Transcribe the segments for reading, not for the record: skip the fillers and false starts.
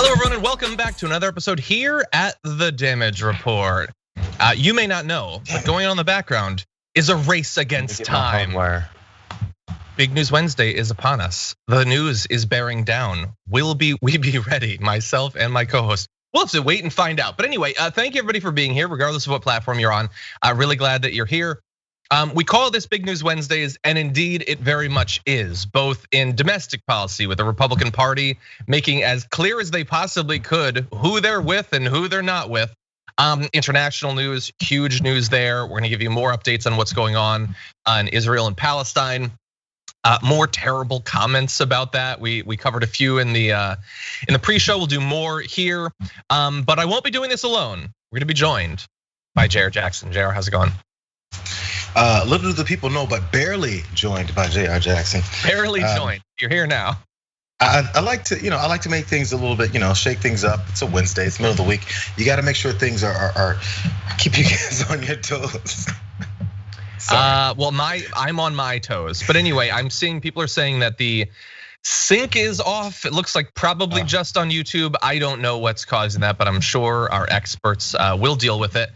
Hello, everyone, and welcome back to another episode here at The Damage Report. You may not know, but going on in the background is a race against time. Big News Wednesday is upon us. The news is bearing down. Will we be ready? Myself and my co-host. We'll have to wait and find out. But anyway, thank you everybody for being here, regardless of what platform you're on. Really glad that you're here. We call this Big News Wednesdays, and indeed it very much is, both in domestic policy with the Republican Party making as clear as they possibly could who they're with and who they're not with. International news, huge news there. We're gonna give you more updates on what's going on in Israel and Palestine. More terrible comments about that. We covered a few in the pre-show. We'll do more here, but I won't be doing this alone. We're gonna be joined by Jayar Jackson. Jayar, how's it going? Little do the people know, but barely joined by Jayar Jackson. Barely joined. You're here now. I like to make things a little bit, shake things up. It's a Wednesday, it's middle of the week. You got to make sure things are keep you guys on your toes. Well, I'm on my toes, but anyway, I'm seeing people are saying that the sync is off. It looks like probably just on YouTube. I don't know what's causing that, but I'm sure our experts will deal with it.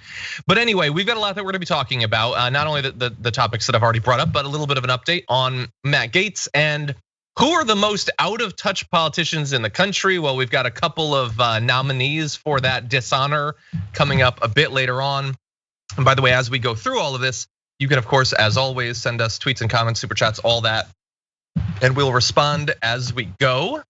But anyway, we've got a lot that we're gonna be talking about. Not only the topics that I've already brought up, but a little bit of an update on Matt Gaetz and who are the most out of touch politicians in the country. Well, we've got a couple of nominees for that dishonor coming up a bit later on. And by the way, as we go through all of this, you can, of course, as always, send us tweets and comments, super chats, all that, and we'll respond as we go.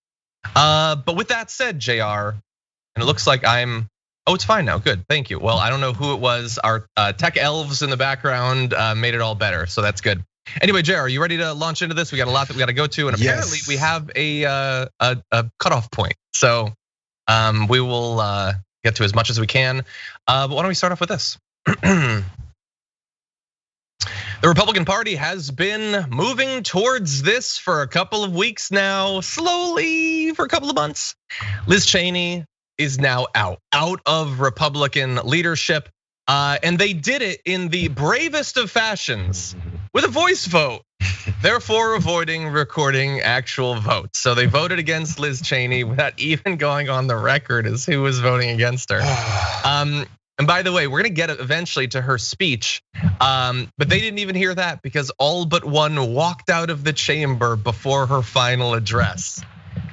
But with that said, Jayar, and it looks like it's fine now, good, thank you. Well, I don't know who it was, our tech elves in the background made it all better, so that's good. Anyway, Jayar, are you ready to launch into this? We got a lot that we got to go to, and apparently we have a cutoff point. So we will get to as much as we can. But why don't we start off with this? The Republican Party has been moving towards this for a couple of weeks now, slowly for a couple of months. Liz Cheney is now out of Republican leadership. And they did it in the bravest of fashions with a voice vote, therefore avoiding recording actual votes. So they voted against Liz Cheney without even going on the record as who was voting against her. And by the way, we're gonna get eventually to her speech, but they didn't even hear that because all but one walked out of the chamber before her final address.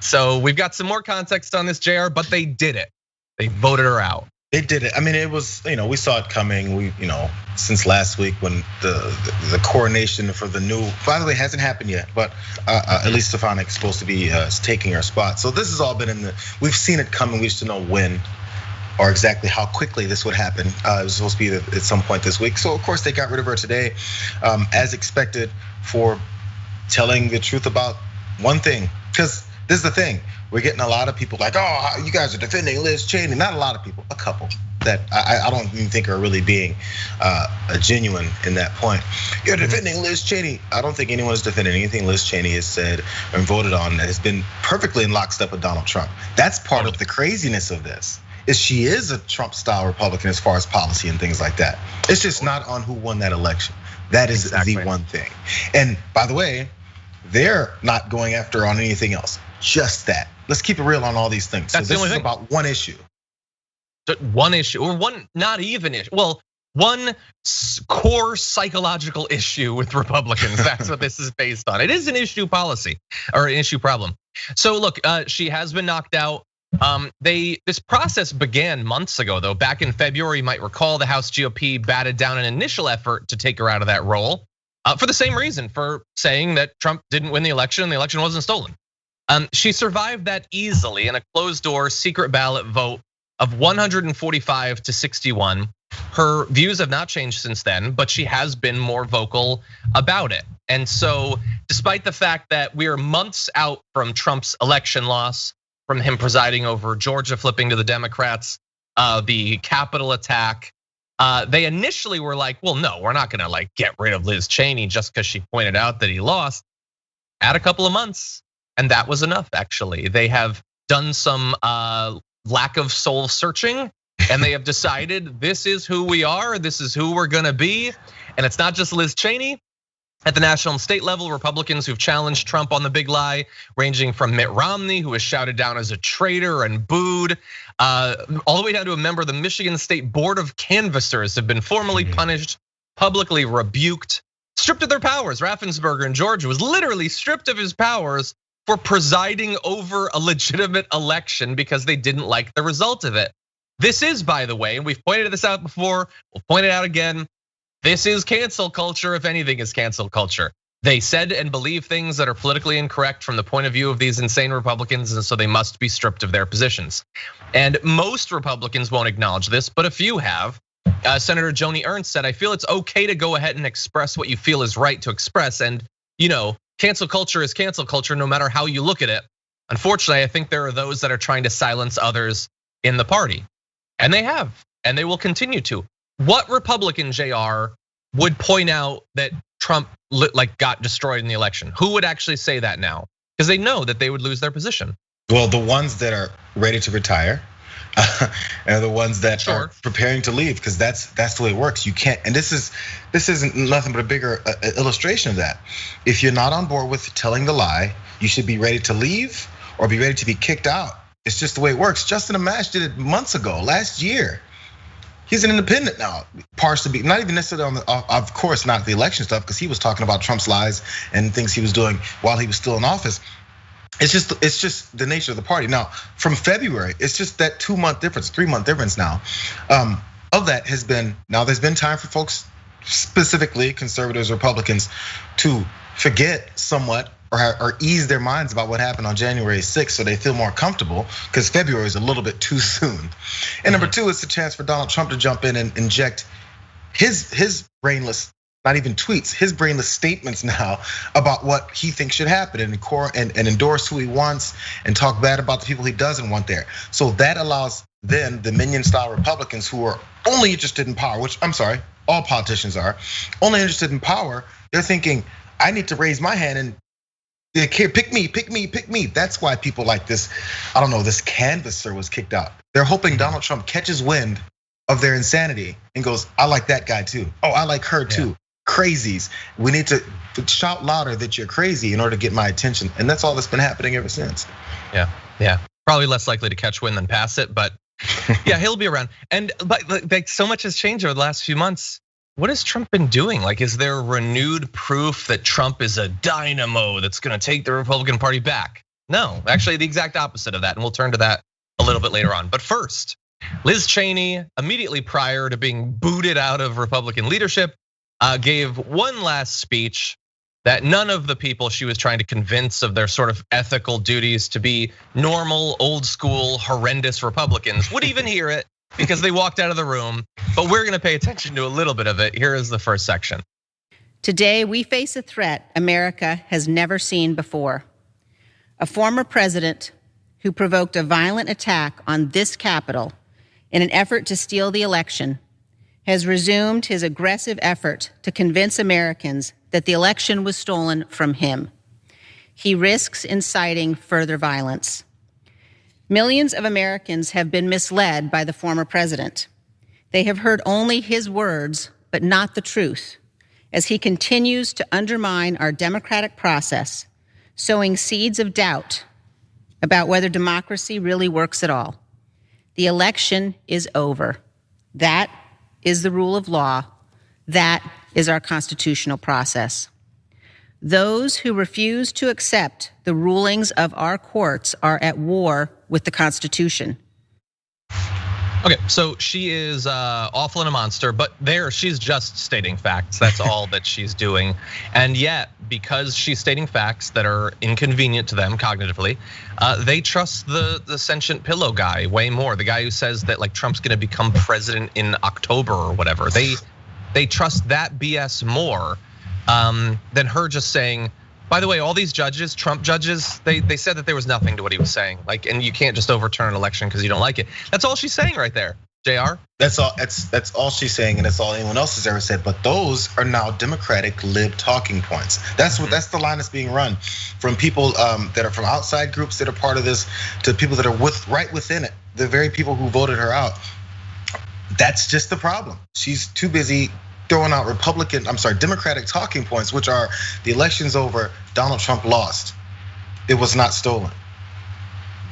So we've got some more context on this, Jayar, but they did it. They voted her out. They did it. I mean, it was, we saw it coming. We, since last week when the coronation for the new, by the way, hasn't happened yet, but Elise Stefanik's supposed to be taking her spot. So this has all been we've seen it coming. We used to know when or exactly how quickly this would happen. It was supposed to be at some point this week. So of course they got rid of her today, as expected, for telling the truth about one thing. Because this is the thing, we're getting a lot of people like, oh, you guys are defending Liz Cheney. Not a lot of people, a couple that I don't even think are really being genuine in that point. You're defending Liz Cheney. I don't think anyone is defending anything Liz Cheney has said and voted on that has been perfectly in lockstep with Donald Trump. That's part of the craziness of this. Is she is a Trump-style Republican as far as policy and things like that. It's just not on who won that election. That is the one thing. And by the way, they're not going after her on anything else. Just that. Let's keep it real on all these things. That's so this is thing. About one issue. One issue, or one not even issue. Well, one core psychological issue with Republicans. That's what this is based on. It is an issue policy or an issue problem. So look, she has been knocked out. This process began months ago, though. Back in February, you might recall the House GOP batted down an initial effort to take her out of that role for the same reason, for saying that Trump didn't win the election and the election wasn't stolen. She survived that easily in a closed door secret ballot vote of 145 to 61. Her views have not changed since then, but she has been more vocal about it. And so despite the fact that we are months out from Trump's election loss, from him presiding over Georgia flipping to the Democrats, the Capitol attack, they initially were like, well, no, we're not gonna get rid of Liz Cheney just because she pointed out that he lost. Add a couple of months, and that was enough, actually. They have done some lack of soul searching, and they have decided this is who we are, this is who we're gonna be. And it's not just Liz Cheney, At the national and state level, Republicans who've challenged Trump on the big lie, ranging from Mitt Romney, who was shouted down as a traitor and booed, all the way down to a member of the Michigan State Board of Canvassers, have been formally punished, publicly rebuked, stripped of their powers. Raffensperger in Georgia was literally stripped of his powers for presiding over a legitimate election because they didn't like the result of it. This is, by the way, and we've pointed this out before, we'll point it out again, this is cancel culture, if anything is cancel culture. They said and believe things that are politically incorrect from the point of view of these insane Republicans, and so they must be stripped of their positions. And most Republicans won't acknowledge this, but a few have. Senator Joni Ernst said, I feel it's okay to go ahead and express what you feel is right to express. And cancel culture is cancel culture no matter how you look at it. Unfortunately, I think there are those that are trying to silence others in the party. And they have, and they will continue to. What Republican, Jayar, would point out that Trump got destroyed in the election? Who would actually say that now? Because they know that they would lose their position. Well, the ones that are ready to retire, and the ones that are preparing to leave, because that's the way it works. You can't, and this isn't nothing but a bigger illustration of that. If you're not on board with telling the lie, you should be ready to leave or be ready to be kicked out. It's just the way it works. Justin Amash did it months ago, last year. He's an independent now, partially, not even necessarily on the, of course, not the election stuff, because he was talking about Trump's lies and things he was doing while he was still in office. It's just the nature of the party. Now, from February, it's just that 2-month difference, 3-month difference now. Of that has been, now there's been time for folks, specifically conservatives, Republicans, to forget somewhat or ease their minds about what happened on January 6th so they feel more comfortable, because February is a little bit too soon. And number two, it's a chance for Donald Trump to jump in and inject his brainless, not even tweets, his brainless statements now about what he thinks should happen and endorse who he wants and talk bad about the people he doesn't want there. So that allows then the minion style Republicans who are only interested in power, which I'm sorry, all politicians are, only interested in power. They're thinking, I need to raise my hand and pick me, pick me, pick me. That's why people like this, I don't know, this canvasser was kicked out. They're hoping Donald Trump catches wind of their insanity and goes, I like that guy too. Oh, I like her too. Yeah. Crazies. We need to shout louder that you're crazy in order to get my attention. And that's all that's been happening ever since. Yeah. Probably less likely to catch wind than pass it, but yeah, he'll be around. But like so much has changed over the last few months. What has Trump been doing? Like, is there renewed proof that Trump is a dynamo that's gonna take the Republican Party back? No, actually the exact opposite of that. And we'll turn to that a little bit later on. But first, Liz Cheney, immediately prior to being booted out of Republican leadership, gave one last speech that none of the people she was trying to convince of their sort of ethical duties to be normal, old school, horrendous Republicans would even hear it, because they walked out of the room. But we're gonna pay attention to a little bit of it. Here is the first section. Today, we face a threat America has never seen before. A former president who provoked a violent attack on this Capitol in an effort to steal the election has resumed his aggressive effort to convince Americans that the election was stolen from him. He risks inciting further violence. Millions of Americans have been misled by the former president. They have heard only his words, but not the truth, as he continues to undermine our democratic process, sowing seeds of doubt about whether democracy really works at all. The election is over. That is the rule of law. That is our constitutional process. Those who refuse to accept the rulings of our courts are at war with the Constitution. Okay, so she is awful and a monster, but she's just stating facts. That's all that she's doing. And yet, because she's stating facts that are inconvenient to them cognitively, they trust the sentient pillow guy way more. The guy who says that like Trump's gonna become president in October or whatever. They trust that BS more than her just saying, by the way, all these judges, Trump judges, they said that there was nothing to what he was saying. Like, and you can't just overturn an election because you don't like it. That's all she's saying right there, Jayar. That's all she's saying, and that's all anyone else has ever said. But those are now Democratic lib talking points. That's that's the line that's being run from people that are from outside groups that are part of this to people that are right within it. The very people who voted her out. That's just the problem. She's too busy throwing out Democratic talking points, which are the election's over, Donald Trump lost, it was not stolen.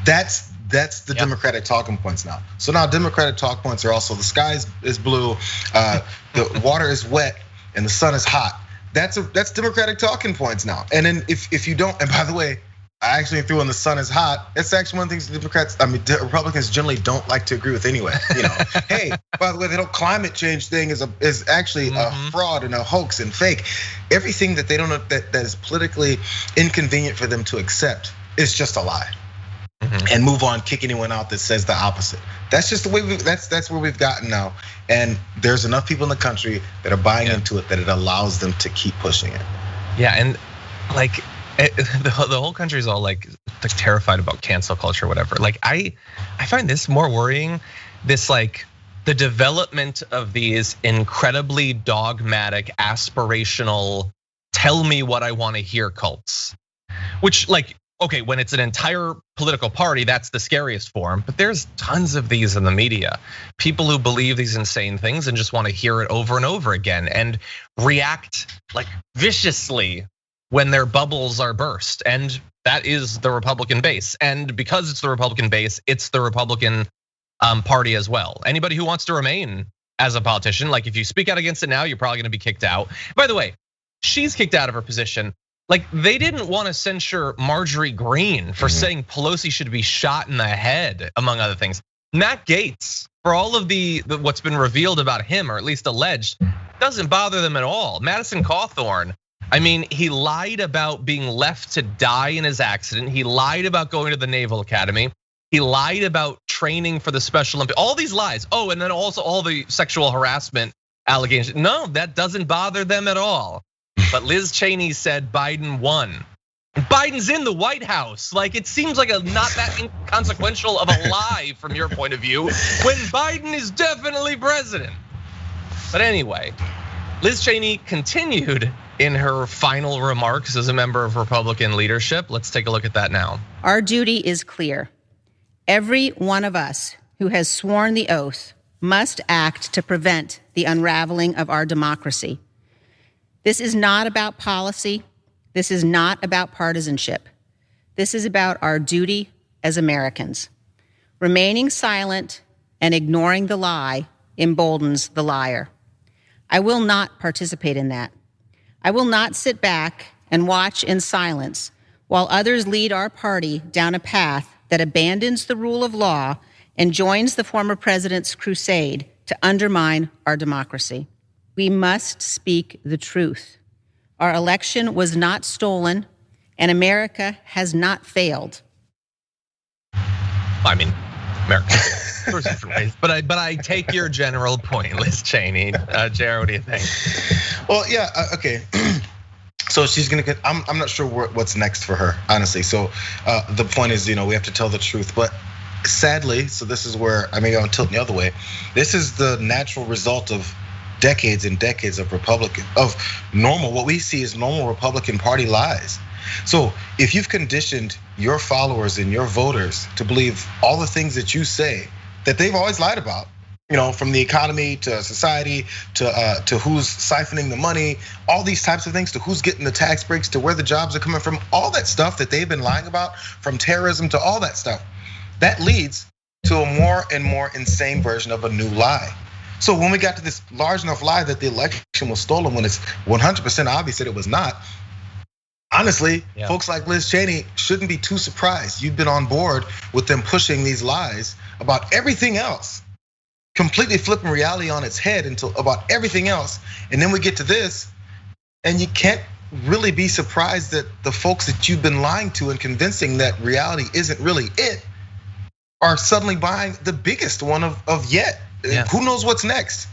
That's the Democratic talking points now. So now Democratic talking points are also the sky is blue, the water is wet, and the sun is hot. That's Democratic talking points now. And then if you don't, and by the way, I actually threw in the sun is hot. It's actually one of the things Republicans generally don't like to agree with anyway. Hey, by the way, the whole climate change thing is actually a fraud and a hoax and fake. Everything that they don't know that is politically inconvenient for them to accept is just a lie. And move on, kick anyone out that says the opposite. That's just the way that's where we've gotten now. And there's enough people in the country that are buying into it that it allows them to keep pushing it. Yeah, and like the whole country is all like terrified about cancel culture or whatever. Like I find this more worrying, this like the development of these incredibly dogmatic, aspirational, tell me what I want to hear cults. Which like, okay, when it's an entire political party, that's the scariest form, but there's tons of these in the media. People who believe these insane things and just want to hear it over and over again and react like viciously when their bubbles are burst. And that is the Republican base. And because it's the Republican base, it's the Republican party as well. Anybody who wants to remain as a politician, like if you speak out against it now, you're probably gonna be kicked out. By the way, she's kicked out of her position. Like they didn't want to censure Marjorie Greene for saying Pelosi should be shot in the head, among other things. Matt Gaetz, for all of the what's been revealed about him, or at least alleged, doesn't bother them at all. Madison Cawthorn, I mean, he lied about being left to die in his accident. He lied about going to the Naval Academy. He lied about training for the Special Olympics. All these lies. Oh, and then also all the sexual harassment allegations. No, that doesn't bother them at all. But Liz Cheney said Biden won. Biden's in the White House. Like it seems like a not that inconsequential of a lie from your point of view when Biden is definitely president. But anyway, Liz Cheney continued in her final remarks as a member of Republican leadership. Let's take a look at that now. Our duty is clear. Every one of us who has sworn the oath must act to prevent the unraveling of our democracy. This is not about policy. This is not about partisanship. This is about our duty as Americans. Remaining silent and ignoring the lie emboldens the liar. I will not participate in that. I will not sit back and watch in silence while others lead our party down a path that abandons the rule of law and joins the former president's crusade to undermine our democracy. We must speak the truth. Our election was not stolen, and America has not failed. I mean, America, first and foremost, but I take your general point, Liz Cheney. Jayar, what do you think? Well, yeah, okay. So she's gonna get. I'm not sure what's next for her, honestly. So the point is, we have to tell the truth, but sadly, so this is where I'm tilting the other way. This is the natural result of decades and decades of what we see as normal Republican Party lies. So if you've conditioned your followers and your voters to believe all the things that you say that they've always lied about, from the economy to society to who's siphoning the money, all these types of things, to who's getting the tax breaks, to where the jobs are coming from, all that stuff that they've been lying about, from terrorism to all that stuff, that leads to a more and more insane version of a new lie. So when we got to this large enough lie that the election was stolen, when it's 100% obvious that it was not, honestly, folks like Liz Cheney shouldn't be too surprised. You've been on board with them pushing these lies about everything else, completely flipping reality on its head about everything else. And then we get to this, and you can't really be surprised that the folks that you've been lying to and convincing that reality isn't really it are suddenly buying the biggest one of yet. Yeah. Who knows what's next?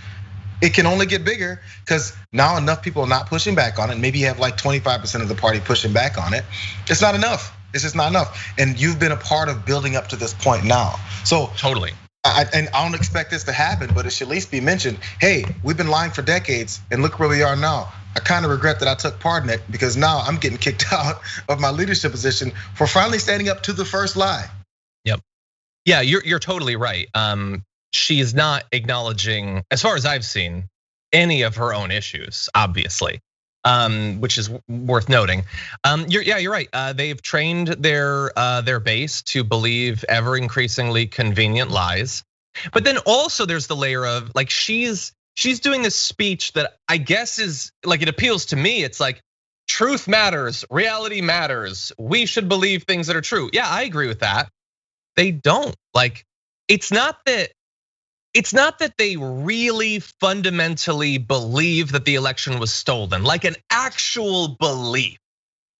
It can only get bigger because now enough people are not pushing back on it. Maybe you have like 25% of the party pushing back on it. It's not enough. It's just not enough. And you've been a part of building up to this point now. So totally. And I don't expect this to happen, but it should at least be mentioned. Hey, we've been lying for decades, and look where we are now. I kind of regret that I took part in it because now I'm getting kicked out of my leadership position for finally standing up to the first lie. Yep. Yeah, you're totally right. She is not acknowledging, as far as I've seen, any of her own issues, obviously, which is worth noting. You're right. They've trained their base to believe ever increasingly convenient lies. But then also there's the layer of like she's doing this speech that I guess is like, it appeals to me. It's like truth matters, reality matters. We should believe things that are true. Yeah, I agree with that. They don't. Like, it's not that they really fundamentally believe that the election was stolen, like an actual belief.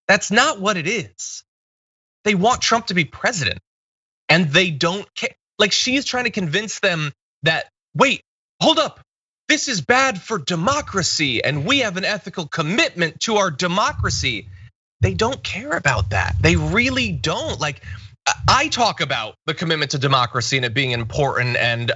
That's not what it is. They want Trump to be president and they don't care. Like, she's trying to convince them that, wait, hold up. This is bad for democracy and we have an ethical commitment to our democracy. They don't care about that. They really don't. Like, I talk about the commitment to democracy and it being important and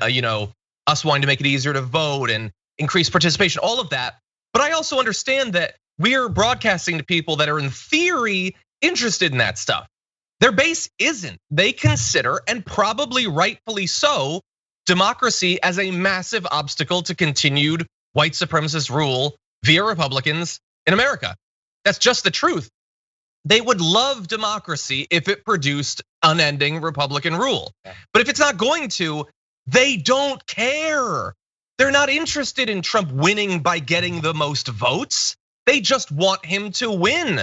us wanting to make it easier to vote and increase participation, all of that. But I also understand that we're broadcasting to people that are in theory interested in that stuff. Their base isn't. They consider, and probably rightfully so, democracy as a massive obstacle to continued white supremacist rule via Republicans in America. That's just the truth. They would love democracy if it produced unending Republican rule. But if it's not going to, they don't care. They're not interested in Trump winning by getting the most votes. They just want him to win.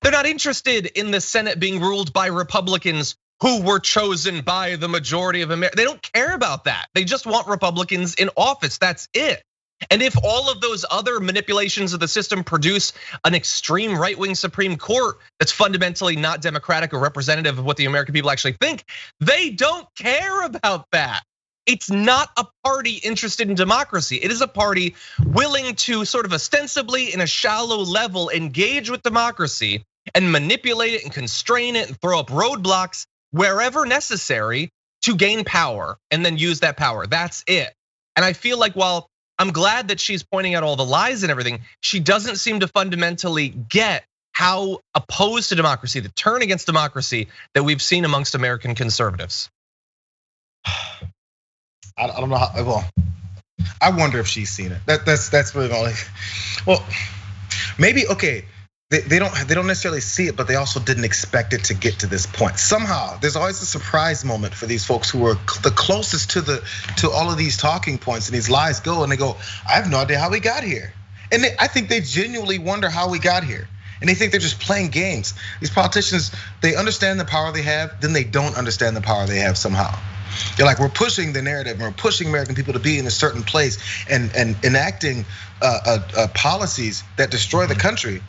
They're not interested in the Senate being ruled by Republicans who were chosen by the majority of America. They don't care about that. They just want Republicans in office. That's it. And if all of those other manipulations of the system produce an extreme right-wing Supreme Court that's fundamentally not democratic or representative of what the American people actually think, they don't care about that. It's not a party interested in democracy. It is a party willing to sort of ostensibly in a shallow level engage with democracy and manipulate it and constrain it and throw up roadblocks wherever necessary to gain power and then use that power. That's it. And I feel like while I'm glad that she's pointing out all the lies and everything, she doesn't seem to fundamentally get how opposed to democracy, the turn against democracy that we've seen amongst American conservatives. I don't know how, well, I wonder if she's seen it. That's really the only, well, maybe, okay. They don't necessarily see it, but they also didn't expect it to get to this point. Somehow, there's always a surprise moment for these folks who are the closest to all of these talking points and these lies go, and they go, I have no idea how we got here. And I think they genuinely wonder how we got here. And they think they're just playing games. These politicians, they understand the power they have, then they don't understand the power they have somehow. They're like, we're pushing the narrative and we're pushing American people to be in a certain place and enacting policies that destroy the country.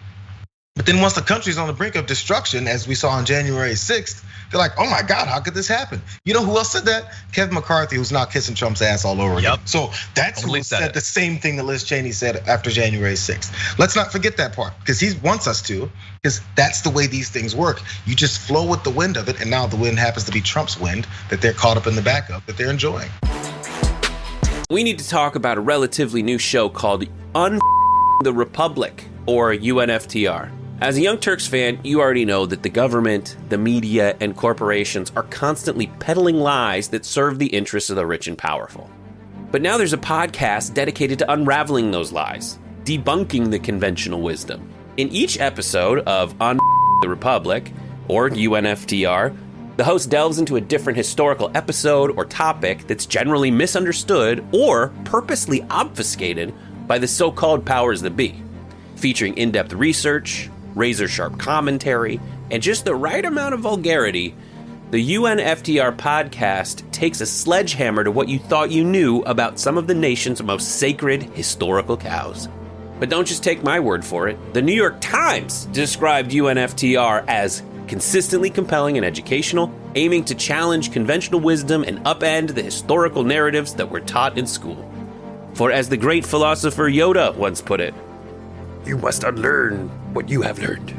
But then once the country's on the brink of destruction, as we saw on January 6th, they're like, oh my God, how could this happen? You know who else said that? Kevin McCarthy, who's now kissing Trump's ass all over again. So that's who said the same thing that Liz Cheney said after January 6th. Let's not forget that part, because he wants us to, because that's the way these things work. You just flow with the wind of it, and now the wind happens to be Trump's wind that they're caught up in the back of, that they're enjoying. We need to talk about a relatively new show called the Republic, or UNFTR. As a Young Turks fan, you already know that the government, the media, and corporations are constantly peddling lies that serve the interests of the rich and powerful. But now there's a podcast dedicated to unraveling those lies, debunking the conventional wisdom. In each episode of the Republic, or UNFTR, the host delves into a different historical episode or topic that's generally misunderstood or purposely obfuscated by the so-called powers that be, featuring in-depth research, razor-sharp commentary, and just the right amount of vulgarity. The UNFTR podcast takes a sledgehammer to what you thought you knew about some of the nation's most sacred historical cows. But don't just take my word for it. The New York Times described UNFTR as consistently compelling and educational, aiming to challenge conventional wisdom and upend the historical narratives that were taught in school. For as the great philosopher Yoda once put it, you must unlearn what you have learned.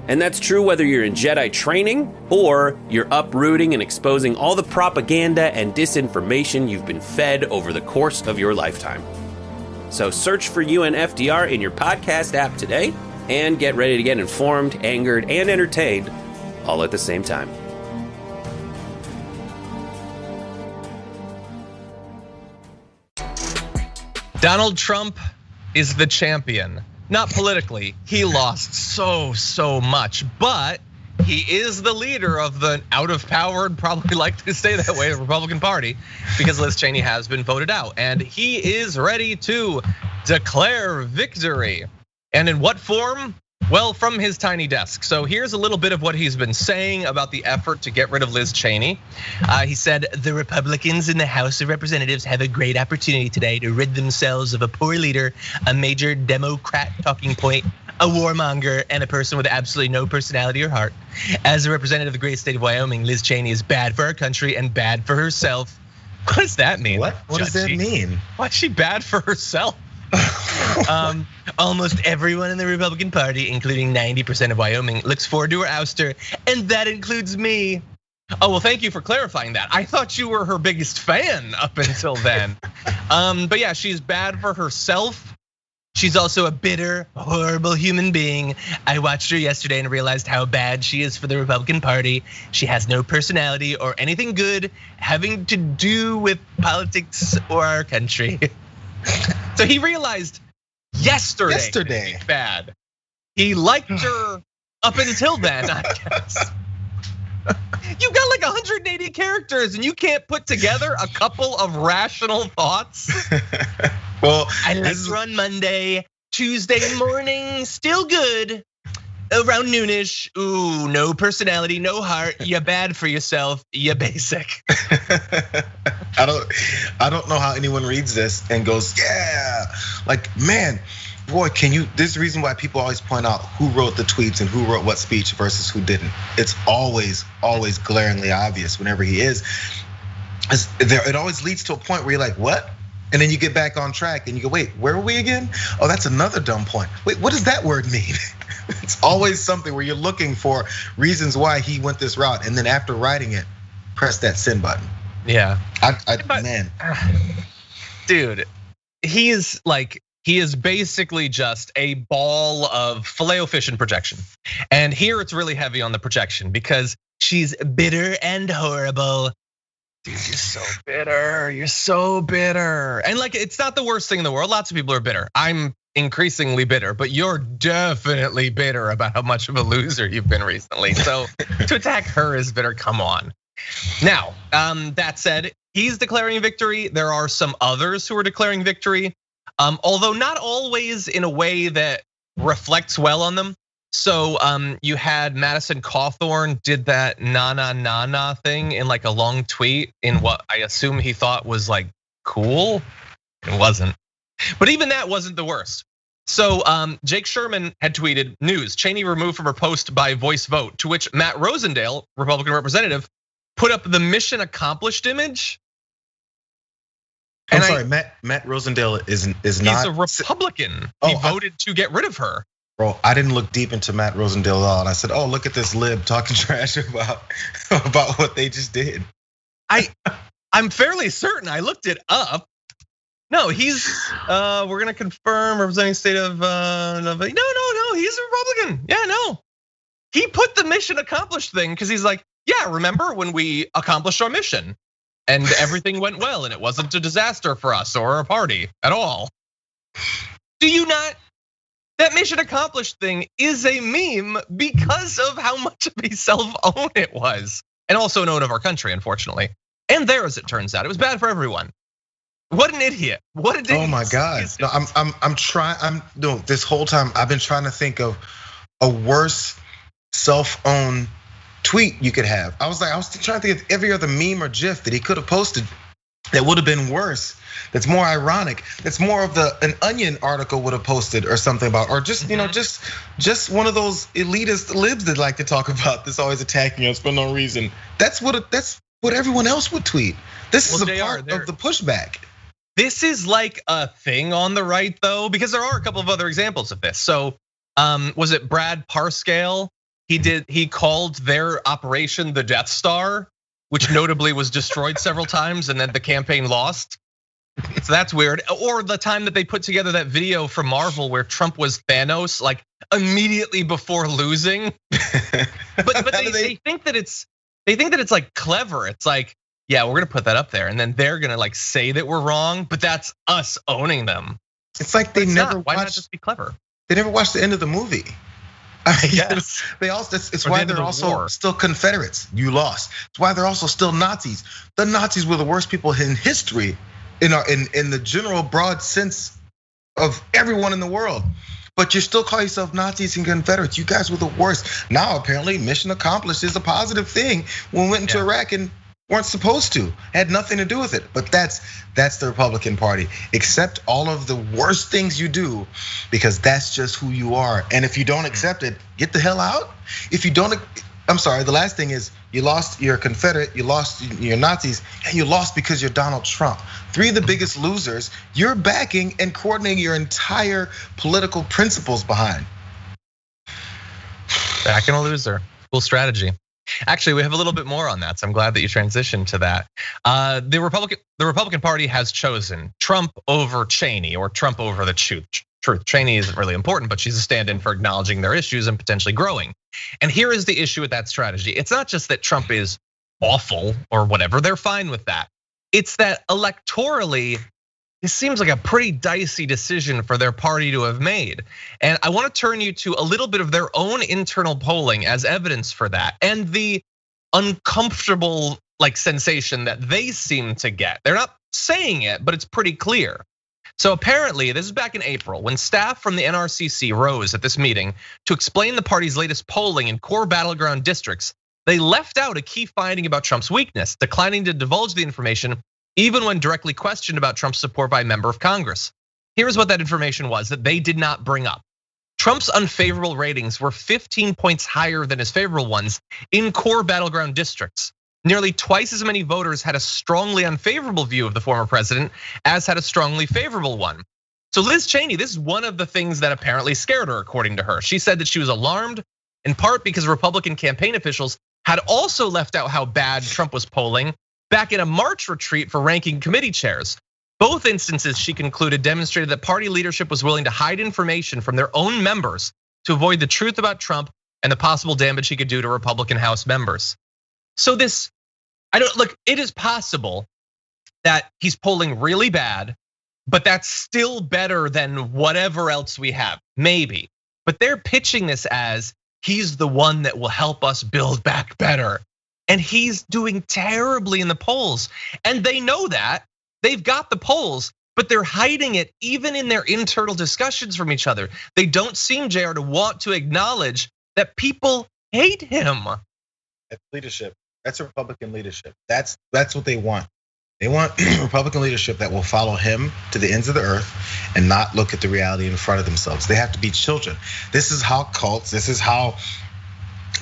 And that's true whether you're in Jedi training or you're uprooting and exposing all the propaganda and disinformation you've been fed over the course of your lifetime. So search for UNFTR in your podcast app today and get ready to get informed, angered, and entertained all at the same time. Donald Trump is the champion. Not politically, he lost so much, but he is the leader of the out of power and probably likely to stay that way, the Republican Party, because Liz Cheney has been voted out. And he is ready to declare victory. And in what form? Well, from his tiny desk. So here's a little bit of what he's been saying about the effort to get rid of Liz Cheney. He said, the Republicans in the House of Representatives have a great opportunity today to rid themselves of a poor leader, a major Democrat talking point, a warmonger, and a person with absolutely no personality or heart. As a representative of the great state of Wyoming, Liz Cheney is bad for our country and bad for herself. What does that mean? What does that mean? Why's she bad for herself? Almost everyone in the Republican Party, including 90% of Wyoming, looks forward to her ouster, and that includes me. Oh, well, thank you for clarifying that. I thought you were her biggest fan up until then. But yeah, she's bad for herself. She's also a bitter, horrible human being. I watched her yesterday and realized how bad she is for the Republican Party. She has no personality or anything good having to do with politics or our country. So he realized yesterday bad. He liked her up until then, I guess. You got like 180 characters and you can't put together a couple of rational thoughts. Well, I liked her on Monday, Tuesday morning, still good. Around noonish, ooh, no personality, no heart. You're bad for yourself. You're basic. I don't know how anyone reads this and goes, yeah, like, man, boy, can you? There's a reason why people always point out who wrote the tweets and who wrote what speech versus who didn't. It's always glaringly obvious whenever he is. It always leads to a point where you're like, what? And then you get back on track and you go, wait, where were we again? Oh, that's another dumb point. Wait, what does that word mean? It's always something where you're looking for reasons why he went this route. And then after writing it, press that send button. Yeah. Man. Dude, he is basically just a ball of filet-o-fish and projection. And here it's really heavy on the projection because she's bitter and horrible. Dude, you're so bitter. You're so bitter. And like, it's not the worst thing in the world. Lots of people are bitter. I'm increasingly bitter, but you're definitely bitter about how much of a loser you've been recently. So to attack her is bitter, come on. Now, that said, he's declaring victory. There are some others who are declaring victory, although not always in a way that reflects well on them. So you had Madison Cawthorn did that na thing in like a long tweet in what I assume he thought was like cool. It wasn't. But even that wasn't the worst. So Jake Sherman had tweeted, news, Cheney removed from her post by voice vote, to which Matt Rosendale, Republican representative, put up the mission accomplished image. I'm sorry, Matt Rosendale is not. He's a Republican. He voted to get rid of her. Bro, I didn't look deep into Matt Rosendale at all. And I said, oh, look at this lib talking trash about what they just did. I'm fairly certain I looked it up. No, he's, we're gonna confirm representing state of, no, he's a Republican. Yeah, no. He put the mission accomplished thing because he's like, yeah, remember when we accomplished our mission and everything went well and it wasn't a disaster for us or our party at all. Do you not? That mission accomplished thing is a meme because of how much of a self-own it was. And also an own of our country, unfortunately. And there, as it turns out, it was bad for everyone. What an idiot! What an idiot! Oh my God! No, I'm trying. This whole time I've been trying to think of a worse self-owned tweet you could have. I was trying to think of every other meme or GIF that he could have posted that would have been worse. That's more ironic. That's more of an Onion article would have posted or something about, or just just one of those elitist libs that like to talk about this, always attacking us for no reason. That's what everyone else would tweet. This is a part of the pushback. This is like a thing on the right though, because there are a couple of other examples of this. So was it Brad Parscale? He called their operation the Death Star, which notably was destroyed several times and then the campaign lost. So that's weird. Or the time that they put together that video from Marvel where Trump was Thanos, like immediately before losing. But they think that it's like clever. It's like, yeah, we're gonna put that up there, and then they're gonna like say that we're wrong, but that's us owning them. It's like they never Why not watched. just be clever? They never watched the end of the movie. I mean, Yes. They also. It's Or the why end of they're the also war. still Confederates. You lost. It's why they're also still Nazis. The Nazis were the worst people in history, in the general broad sense of everyone in the world. But you still call yourself Nazis and Confederates. You guys were the worst. Now apparently mission accomplished is a positive thing when we went into Iraq and weren't supposed to. Had nothing to do with it. But that's the Republican Party. Accept all of the worst things you do because that's just who you are. And if you don't accept it, get the hell out. If you don't, I'm sorry, the last thing is you lost, you're a Confederate, you lost, you're Nazis, and you lost because you're Donald Trump. 3 of the biggest losers you're backing and coordinating your entire political principles behind. Backing a loser, cool strategy. Actually, we have a little bit more on that, so I'm glad that you transitioned to that. The Republican Party has chosen Trump over Cheney, or Trump over the truth. Cheney isn't really important, but she's a stand-in for acknowledging their issues and potentially growing. And here is the issue with that strategy. It's not just that Trump is awful or whatever, they're fine with that. It's that electorally, it seems like a pretty dicey decision for their party to have made. And I want to turn you to a little bit of their own internal polling as evidence for that, and the uncomfortable sensation that they seem to get. They're not saying it, but it's pretty clear. So apparently, this is back in April, when staff from the NRCC rose at this meeting to explain the party's latest polling in core battleground districts. They left out a key finding about Trump's weakness, declining to divulge the information even when directly questioned about Trump's support by a member of Congress. Here's what that information was that they did not bring up. Trump's unfavorable ratings were 15 points higher than his favorable ones in core battleground districts. Nearly twice as many voters had a strongly unfavorable view of the former president as had a strongly favorable one. So Liz Cheney, this is one of the things that apparently scared her, according to her. She said that she was alarmed in part because Republican campaign officials had also left out how bad Trump was polling back in a March retreat for ranking committee chairs. Both instances, she concluded, demonstrated that party leadership was willing to hide information from their own members to avoid the truth about Trump and the possible damage he could do to Republican House members. So it is possible that he's polling really bad, but that's still better than whatever else we have, maybe. But they're pitching this as he's the one that will help us build back better. And he's doing terribly in the polls. And they know that. They've got the polls, but they're hiding it even in their internal discussions from each other. They don't seem, Jayar, to want to acknowledge that people hate him. That's leadership. That's a Republican leadership. That's what they want. They want Republican leadership that will follow him to the ends of the earth and not look at the reality in front of themselves. They have to be children. This is how cults, this is how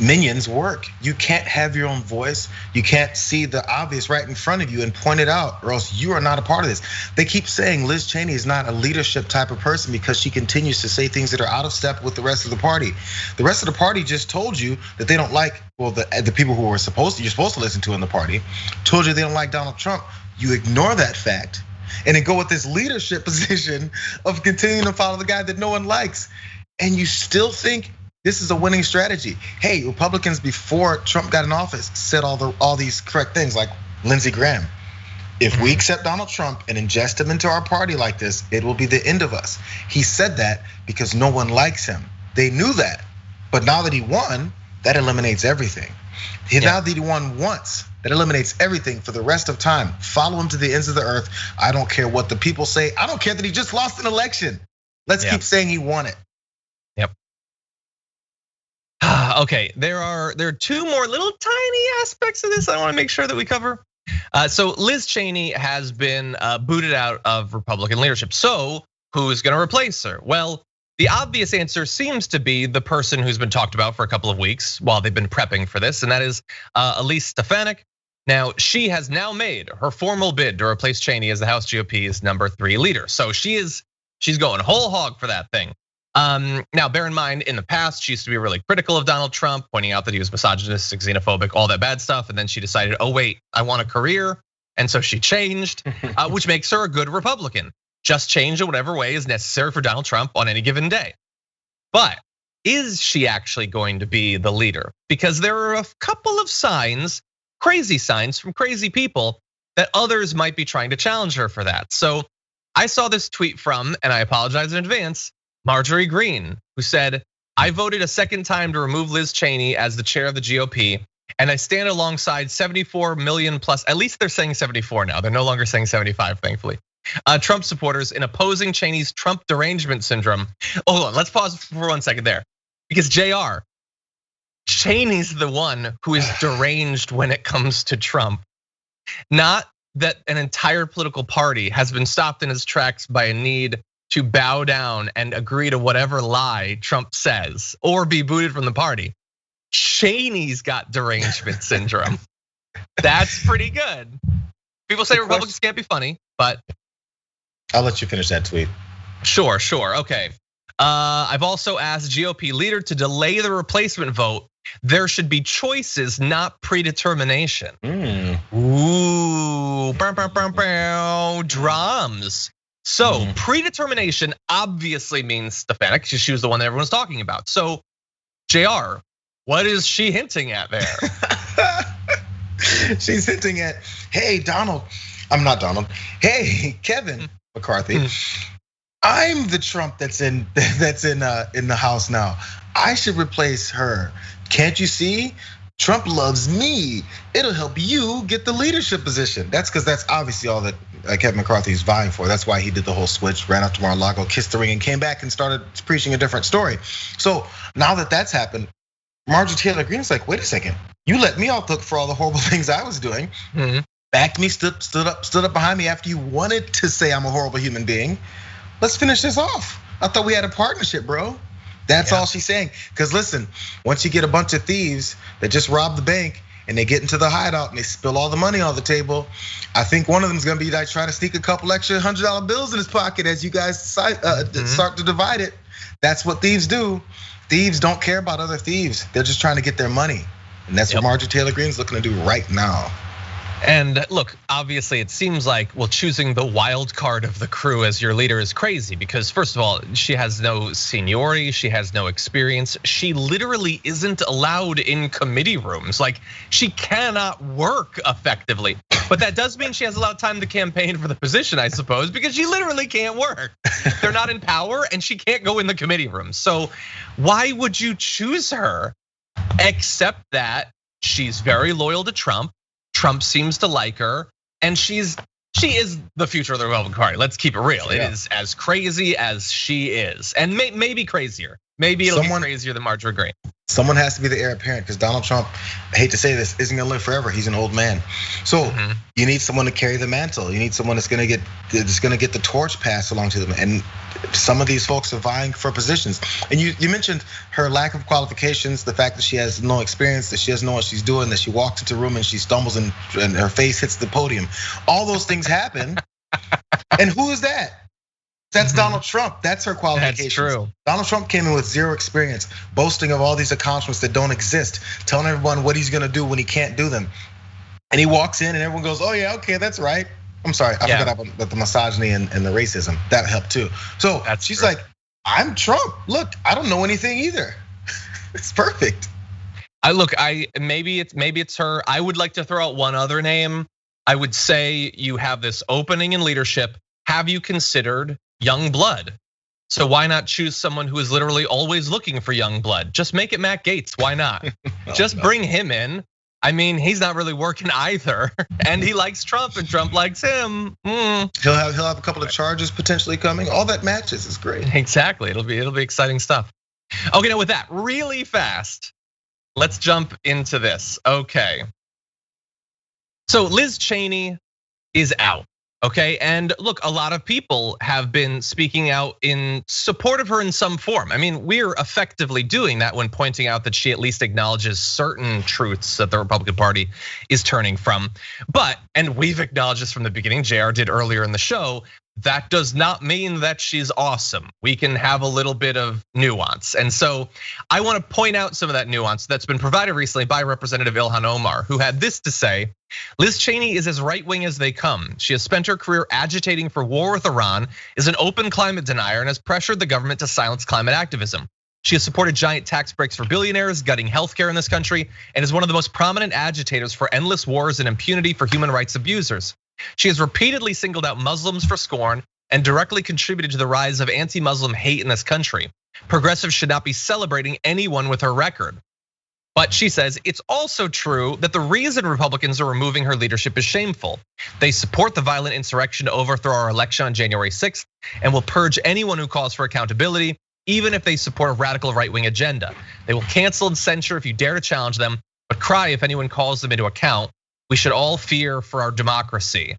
minions work. You can't have your own voice. You can't see the obvious right in front of you and point it out, or else you are not a part of this. They keep saying Liz Cheney is not a leadership type of person because she continues to say things that are out of step with the rest of the party. The rest of the party just told you that they don't like, well, the people who you're supposed to listen to in the party, told you they don't like Donald Trump. You ignore that fact and then go with this leadership position of continuing to follow the guy that no one likes. And you still think this is a winning strategy. Hey, Republicans before Trump got in office said all these correct things, like Lindsey Graham. If we accept Donald Trump and ingest him into our party like this, it will be the end of us. He said that because no one likes him. They knew that, but now that he won, that eliminates everything. Now that he won once, that eliminates everything for the rest of time. Follow him to the ends of the earth. I don't care what the people say. I don't care that he just lost an election. Let's keep saying he won it. Yep. Okay, there are 2 more little tiny aspects of this I want to make sure that we cover. So Liz Cheney has been booted out of Republican leadership. So who's going to replace her? Well, the obvious answer seems to be the person who's been talked about for a couple of weeks while they've been prepping for this, and that is Elise Stefanik. Now, she has now made her formal bid to replace Cheney as the House GOP's number 3 leader. So she's going whole hog for that thing. Now, bear in mind, in the past, she used to be really critical of Donald Trump, pointing out that he was misogynistic, xenophobic, all that bad stuff. And then she decided, oh wait, I want a career. And so she changed, which makes her a good Republican. Just change in whatever way is necessary for Donald Trump on any given day. But is she actually going to be the leader? Because there are a couple of signs, crazy signs from crazy people that others might be trying to challenge her for that. So I saw this tweet from, and I apologize in advance, Marjorie Greene, who said, I voted a second time to remove Liz Cheney as the chair of the GOP. And I stand alongside 74 million plus, at least they're saying 74 now. They're no longer saying 75, thankfully. Trump supporters in opposing Cheney's Trump derangement syndrome. Hold on, let's pause for 1 second there. Because Jayar, Cheney's the one who is deranged when it comes to Trump. Not that an entire political party has been stopped in its tracks by a need to bow down and agree to whatever lie Trump says or be booted from the party. Cheney's got derangement syndrome. That's pretty good. People say Republicans can't be funny, but I'll let you finish that tweet. Sure, okay. I've also asked GOP leader to delay the replacement vote. There should be choices, not predetermination. Ooh, drums. So predetermination obviously means Stefanik, because she was the one that everyone's talking about. So Jayar, what is she hinting at there? She's hinting at, hey, Donald. I'm not Donald. Hey, Kevin McCarthy. I'm the Trump that's in the House now. I should replace her. Can't you see? Trump loves me. It'll help you get the leadership position. That's because that's obviously all that Kevin McCarthy is vying for. That's why he did the whole switch, ran out to Mar-a-Lago, kissed the ring, and came back and started preaching a different story. So now that that's happened, Marjorie Taylor Greene is like, wait a second, you let me off the hook for all the horrible things I was doing. Backed me, stood up behind me after you wanted to say I'm a horrible human being. Let's finish this off. I thought we had a partnership, bro. That's all she's saying. Because listen, once you get a bunch of thieves that just robbed the bank and they get into the hideout and they spill all the money on the table, I think one of them is gonna be like trying to sneak a couple extra $100 bills in his pocket as you guys start to divide it. That's what thieves do. Thieves don't care about other thieves. They're just trying to get their money. And that's what Marjorie Taylor Greene is looking to do right now. And look, obviously it seems like, well, choosing the wild card of the crew as your leader is crazy because first of all, she has no seniority, she has no experience. She literally isn't allowed in committee rooms. Like she cannot work effectively. But that does mean she has a lot of time to campaign for the position, I suppose, because she literally can't work. They're not in power and she can't go in the committee room. So why would you choose her? Except that she's very loyal to Trump. Trump seems to like her, and she is the future of the Republican Party. Let's keep it real. It is as crazy as she is, and maybe crazier. Maybe it'll be crazier than Marjorie Greene. Someone has to be the heir apparent because Donald Trump, I hate to say this, isn't gonna live forever. He's an old man. So you need someone to carry the mantle. You need someone that's gonna get the torch passed along to them. And some of these folks are vying for positions. And you mentioned her lack of qualifications, the fact that she has no experience, that she doesn't know what she's doing, that she walks into a room and she stumbles and her face hits the podium. All those things happen. And who is that? That's Donald Trump. That's her qualifications. That's true. Donald Trump came in with zero experience, boasting of all these accomplishments that don't exist, telling everyone what he's gonna do when he can't do them. And he walks in and everyone goes, oh yeah, okay, that's right. I'm sorry, I forgot about the misogyny and the racism. That helped too. So she's like, I'm Trump. Look, I don't know anything either. It's perfect. Maybe it's her. I would like to throw out one other name. I would say you have this opening in leadership. Have you considered young blood? So why not choose someone who is literally always looking for young blood? Just make it Matt Gaetz. Why not? Just bring him in. I mean, he's not really working either, and he likes Trump, and Trump likes him. He'll have a couple of charges potentially coming. All that matches is great. Exactly. It'll be exciting stuff. Okay, now with that, really fast, let's jump into this. Okay. So Liz Cheney is out. Okay, and look, a lot of people have been speaking out in support of her in some form. I mean, we're effectively doing that when pointing out that she at least acknowledges certain truths that the Republican Party is turning from. And we've acknowledged this from the beginning, Jayar did earlier in the show, that does not mean that she's awesome. We can have a little bit of nuance. And so I wanna point out some of that nuance that's been provided recently by Representative Ilhan Omar, who had this to say: Liz Cheney is as right-wing as they come. She has spent her career agitating for war with Iran, is an open climate denier, and has pressured the government to silence climate activism. She has supported giant tax breaks for billionaires, gutting healthcare in this country, and is one of the most prominent agitators for endless wars and impunity for human rights abusers. She has repeatedly singled out Muslims for scorn and directly contributed to the rise of anti-Muslim hate in this country. Progressives should not be celebrating anyone with her record. But she says it's also true that the reason Republicans are removing her leadership is shameful. They support the violent insurrection to overthrow our election on January 6th and will purge anyone who calls for accountability, even if they support a radical right-wing agenda. They will cancel and censure if you dare to challenge them, but cry if anyone calls them into account. We should all fear for our democracy.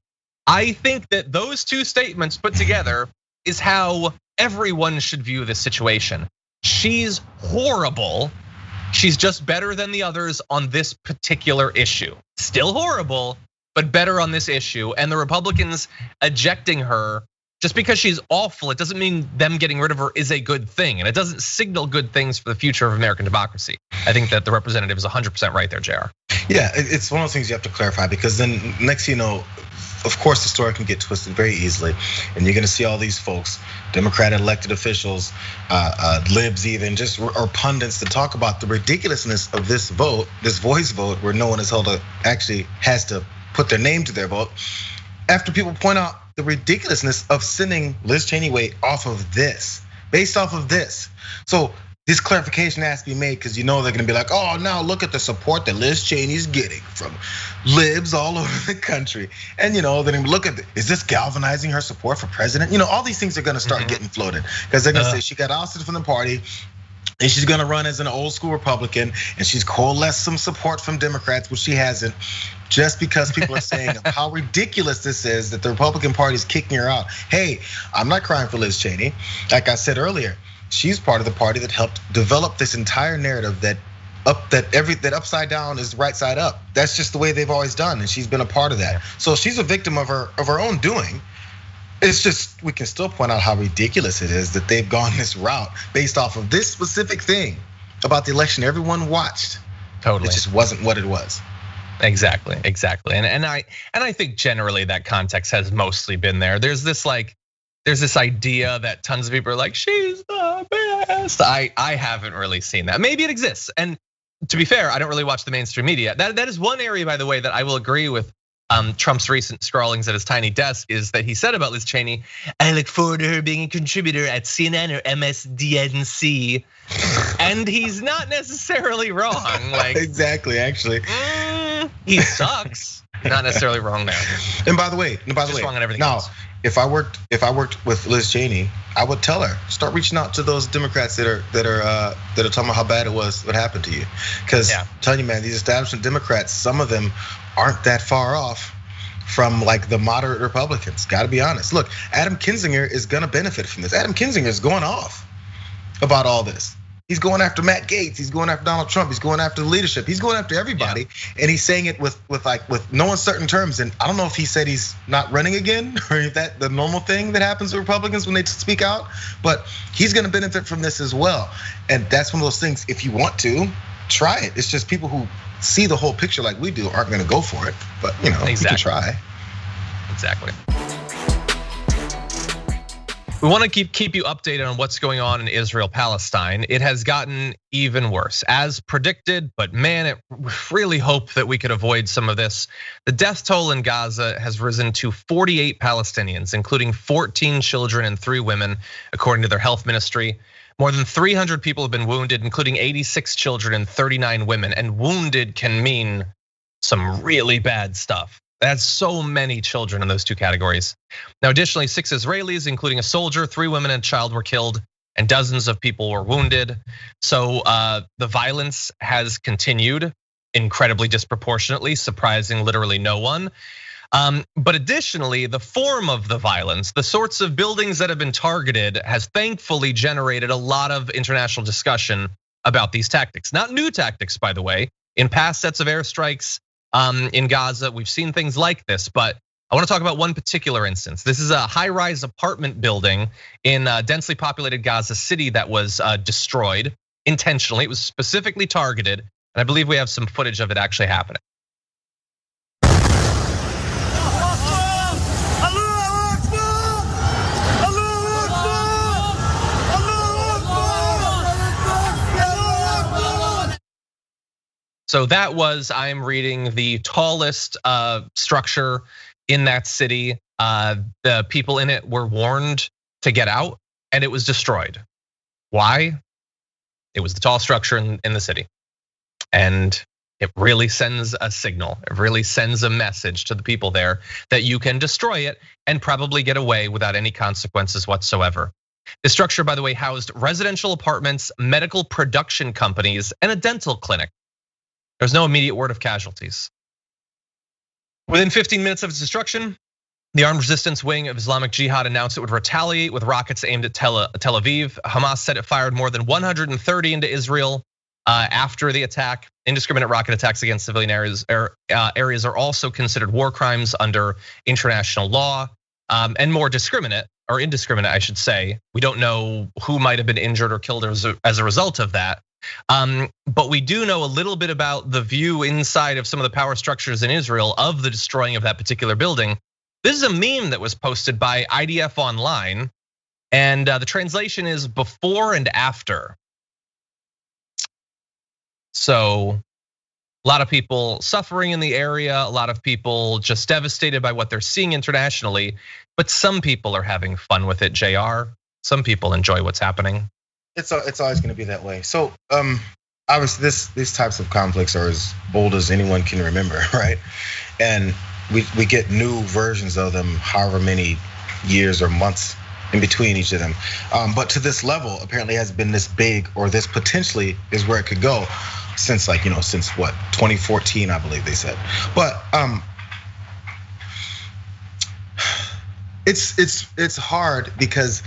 I think that those two statements put together is how everyone should view this situation. She's horrible. She's just better than the others on this particular issue. Still horrible, but better on this issue. And the Republicans ejecting her just because she's awful, it doesn't mean them getting rid of her is a good thing. And it doesn't signal good things for the future of American democracy. I think that the representative is 100% right there, Jayar. Yeah, it's one of those things you have to clarify, because then next you know, of course the story can get twisted very easily, and you're gonna see all these folks, Democrat elected officials, libs even, or pundits, to talk about the ridiculousness of this vote, this voice vote, where no one is actually has to put their name to their vote, after people point out the ridiculousness of sending Liz Cheney off of this, based off of this. So this clarification has to be made, because you know they're gonna be like, oh, now look at the support that Liz Cheney's getting from libs all over the country. And they're gonna look at, is this galvanizing her support for president? All these things are gonna start getting floated, because they're gonna say she got ousted from the party, and she's gonna run as an old school Republican, and she's coalesced some support from Democrats, which she hasn't, just because people are saying how ridiculous this is that the Republican Party is kicking her out. Hey, I'm not crying for Liz Cheney. Like I said earlier, she's part of the party that helped develop this entire narrative that upside down is the right side up. That's just the way they've always done, and she's been a part of that. So she's a victim of her own doing. It's just, we can still point out how ridiculous it is that they've gone this route based off of this specific thing about the election everyone watched. Totally. It just wasn't what it was. Exactly. And I think generally that context has mostly been there. There's this idea that tons of people are like, she's the best. I haven't really seen that. Maybe it exists. And to be fair, I don't really watch the mainstream media. That is one area, by the way, that I will agree with Trump's recent scrawlings at his tiny desk, is that he said about Liz Cheney, I look forward to her being a contributor at CNN or MSDNC. And he's not necessarily wrong. Like, exactly, actually. He sucks. Not necessarily wrong there. And by the way, wrong on everything now, else. If I worked with Liz Cheney, I would tell her, start reaching out to those Democrats that are talking about how bad it was, what happened to you. Because I'm telling you, man, these establishment Democrats, some of them aren't that far off from like the moderate Republicans. Got to be honest. Look, Adam Kinzinger is gonna benefit from this. Adam Kinzinger is going off about all this. He's going after Matt Gaetz. He's going after Donald Trump. He's going after the leadership. He's going after everybody, and he's saying it with no uncertain terms. And I don't know if he said he's not running again, or if that the normal thing that happens to Republicans when they speak out. But he's going to benefit from this as well. And that's one of those things. If you want to, try it. It's just people who see the whole picture like we do aren't going to go for it. But you can try. Exactly. We want to keep you updated on what's going on in Israel-Palestine. It has gotten even worse, as predicted, but man, we really hope that we could avoid some of this. The death toll in Gaza has risen to 48 Palestinians, including 14 children and 3 women, according to their health ministry. More than 300 people have been wounded, including 86 children and 39 women. And wounded can mean some really bad stuff. That's so many children in those two categories. Now, additionally, 6 Israelis, including a soldier, 3 women and a child, were killed, and dozens of people were wounded. So the violence has continued incredibly disproportionately, surprising literally no one. But additionally, the form of the violence, the sorts of buildings that have been targeted, has thankfully generated a lot of international discussion about these tactics. Not new tactics, by the way. In past sets of airstrikes in Gaza, we've seen things like this, but I want to talk about one particular instance. This is a high-rise apartment building in densely populated Gaza City that was destroyed intentionally. It was specifically targeted, and I believe we have some footage of it actually happening. So that was, I'm reading, the tallest structure in that city. The people in it were warned to get out, and it was destroyed. Why? It was the tall structure in the city. And it really sends a signal. It really sends a message to the people there that you can destroy it and probably get away without any consequences whatsoever. The structure, by the way, housed residential apartments, medical production companies, and a dental clinic. There's no immediate word of casualties. Within 15 minutes of its destruction, the armed resistance wing of Islamic Jihad announced it would retaliate with rockets aimed at Tel Aviv. Hamas said it fired more than 130 into Israel after the attack. Indiscriminate rocket attacks against civilian areas are also considered war crimes under international law, and more discriminate or indiscriminate, I should say. We don't know who might have been injured or killed as a result of that. But we do know a little bit about the view inside of some of the power structures in Israel of the destroying of that particular building. This is a meme that was posted by IDF Online, and the translation is before and after. So a lot of people suffering in the area, a lot of people just devastated by what they're seeing internationally, but some people are having fun with it, Jayar. Some people enjoy what's happening. It's always going to be that way. So obviously these types of conflicts are as old as anyone can remember, right? And we get new versions of them however many years or months in between each of them. But to this level, apparently has been this big, or this potentially is where it could go since since what, 2014, I believe they said. But it's hard because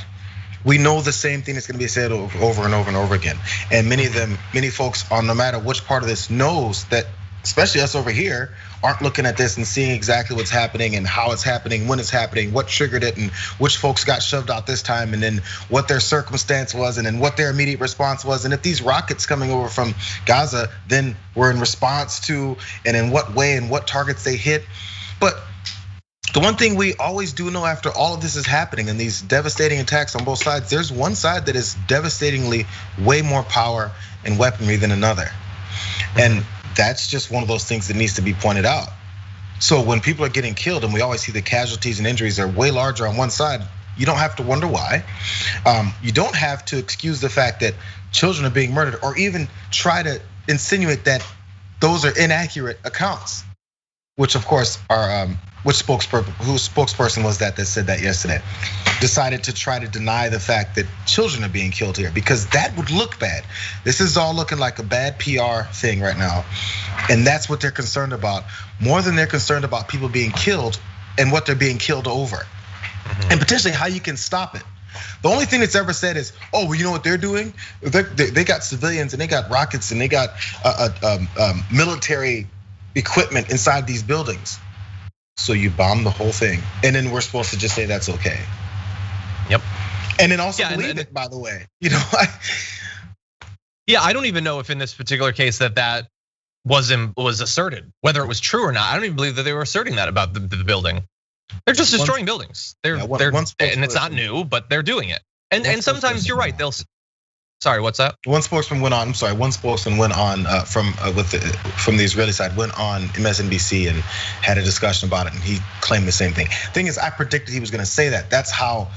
we know the same thing is going to be said over and over and over again. And many folks on no matter which part of this knows that, especially us over here, aren't looking at this and seeing exactly what's happening and how it's happening, when it's happening, what triggered it, and which folks got shoved out this time, and then what their circumstance was, and then what their immediate response was, and if these rockets coming over from Gaza then were in response to, and in what way and what targets they hit. But the one thing we always do know after all of this is happening and these devastating attacks on both sides, there's one side that is devastatingly way more power and weaponry than another. And that's just one of those things that needs to be pointed out. So when people are getting killed and we always see the casualties and injuries are way larger on one side, you don't have to wonder why. You don't have to excuse the fact that children are being murdered or even try to insinuate that those are inaccurate accounts, which of course are, whose spokesperson was that said that yesterday, decided to try to deny the fact that children are being killed here because that would look bad. This is all looking like a bad PR thing right now. And that's what they're concerned about, more than they're concerned about people being killed and what they're being killed over. And potentially how you can stop it. The only thing that's ever said is, oh, well, you know what they're doing? They got civilians and they got rockets and they got military equipment inside these buildings. So you bomb the whole thing, and then we're supposed to just say that's okay. Yep. And then also believe it, by the way. Yeah, I don't even know if in this particular case that was asserted, whether it was true or not. I don't even believe that they were asserting that about the building. They're just destroying buildings. They're and it's not new, but they're doing it. And sometimes you're right. Sorry, what's that? One spokesman went on from the Israeli side, went on MSNBC and had a discussion about it, and he claimed the same thing. Thing is, I predicted he was going to say that. That's how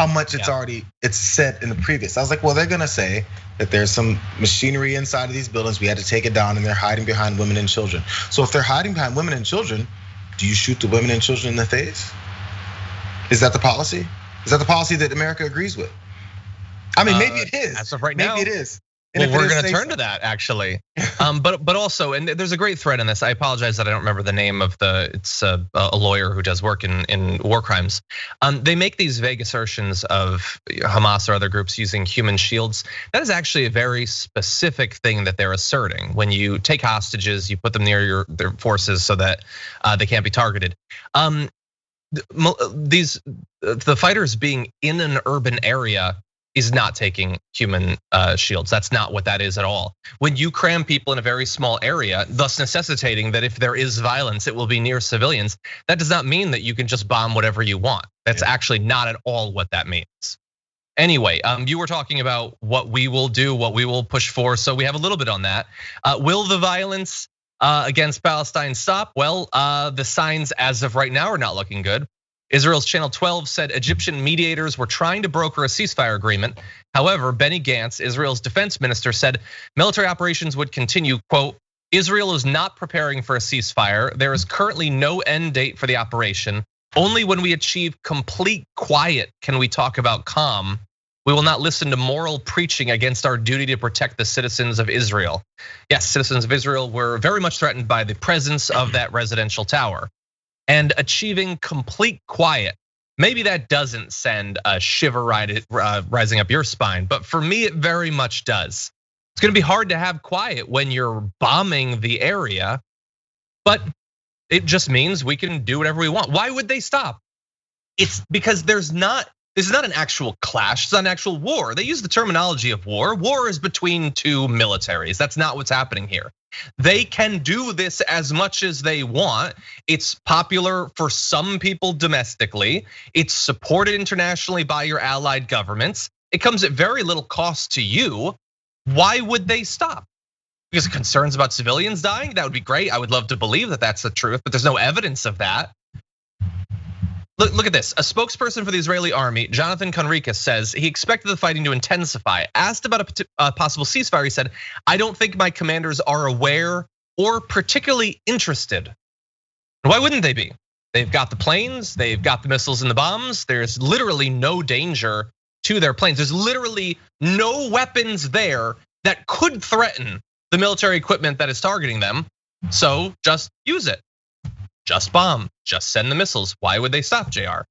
much it's said in the previous. I was like, well, they're going to say that there's some machinery inside of these buildings. We had to take it down, and they're hiding behind women and children. So if they're hiding behind women and children, do you shoot the women and children in the face? Is that the policy? Is that the policy that America agrees with? I mean, maybe it is. As of right now, maybe it is. Well, we're going to turn to that actually, but also, and there's a great thread in this. I apologize that I don't remember the name of it's a lawyer who does work in war crimes. They make these vague assertions of Hamas or other groups using human shields. That is actually a very specific thing that they're asserting. When you take hostages, you put them near their forces so that they can't be targeted. The fighters being in an urban area is not taking human shields. That's not what that is at all. When you cram people in a very small area, thus necessitating that if there is violence, it will be near civilians, that does not mean that you can just bomb whatever you want. That's actually not at all what that means. Anyway, you were talking about what we will do, what we will push for, so we have a little bit on that. Will the violence against Palestine stop? Well, the signs as of right now are not looking good. Israel's Channel 12 said Egyptian mediators were trying to broker a ceasefire agreement. However, Benny Gantz, Israel's defense minister, said military operations would continue, quote, Israel is not preparing for a ceasefire. There is currently no end date for the operation. Only when we achieve complete quiet can we talk about calm. We will not listen to moral preaching against our duty to protect the citizens of Israel. Yes, citizens of Israel were very much threatened by the presence of that residential tower. And achieving complete quiet, maybe that doesn't send a shiver rising up your spine, but for me, it very much does. It's gonna be hard to have quiet when you're bombing the area, but it just means we can do whatever we want. Why would they stop? It's because this is not an actual clash, it's not an actual war. They use the terminology of war. War is between two militaries. That's not what's happening here. They can do this as much as they want. It's popular for some people domestically. It's supported internationally by your allied governments. It comes at very little cost to you. Why would they stop? Because of concerns about civilians dying? That would be great. I would love to believe that that's the truth, but there's no evidence of that. Look at this. A spokesperson for the Israeli army, Jonathan Conricus, says he expected the fighting to intensify. Asked about a possible ceasefire, he said, I don't think my commanders are aware or particularly interested. Why wouldn't they be? They've got the planes, they've got the missiles and the bombs. There's literally no danger to their planes. There's literally no weapons there that could threaten the military equipment that is targeting them. So just use it. Just bomb, just send the missiles. Why would they stop, Jayar?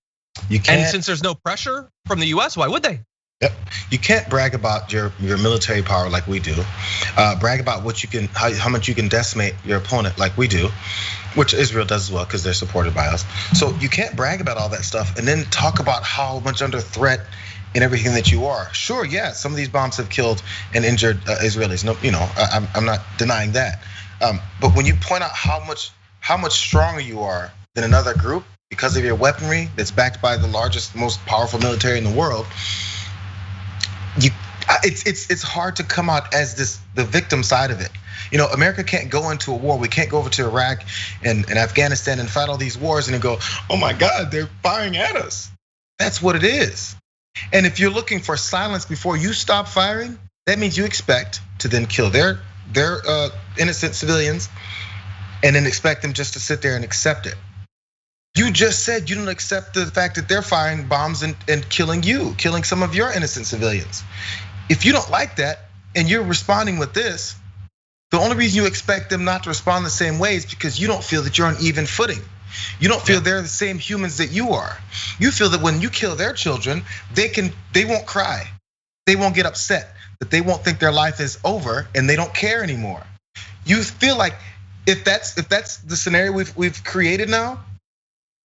And since there's no pressure from the US, why would they? Yep. You can't brag about your military power like we do. Brag about what you can, how much you can decimate your opponent like we do, which Israel does as well because they're supported by us. So you can't brag about all that stuff and then talk about how much under threat and everything that you are. Sure, yeah, some of these bombs have killed and injured Israelis. No, I'm not denying that. But when you point out how much stronger you are than another group because of your weaponry that's backed by the largest, most powerful military in the world, it's hard to come out as the victim side of it. America can't go into a war. We can't go over to Iraq and Afghanistan and fight all these wars and then go, oh my God, they're firing at us. That's what it is. And if you're looking for silence before you stop firing, that means you expect to then kill their innocent civilians and then expect them just to sit there and accept it. You just said you don't accept the fact that they're firing bombs and killing some of your innocent civilians. If you don't like that and you're responding with this, the only reason you expect them not to respond the same way is because you don't feel that you're on even footing. You don't feel they're the same humans that you are. You feel that when you kill their children, they won't cry. They won't get upset, that they won't think their life is over and they don't care anymore. You feel like if that's the scenario we've created now,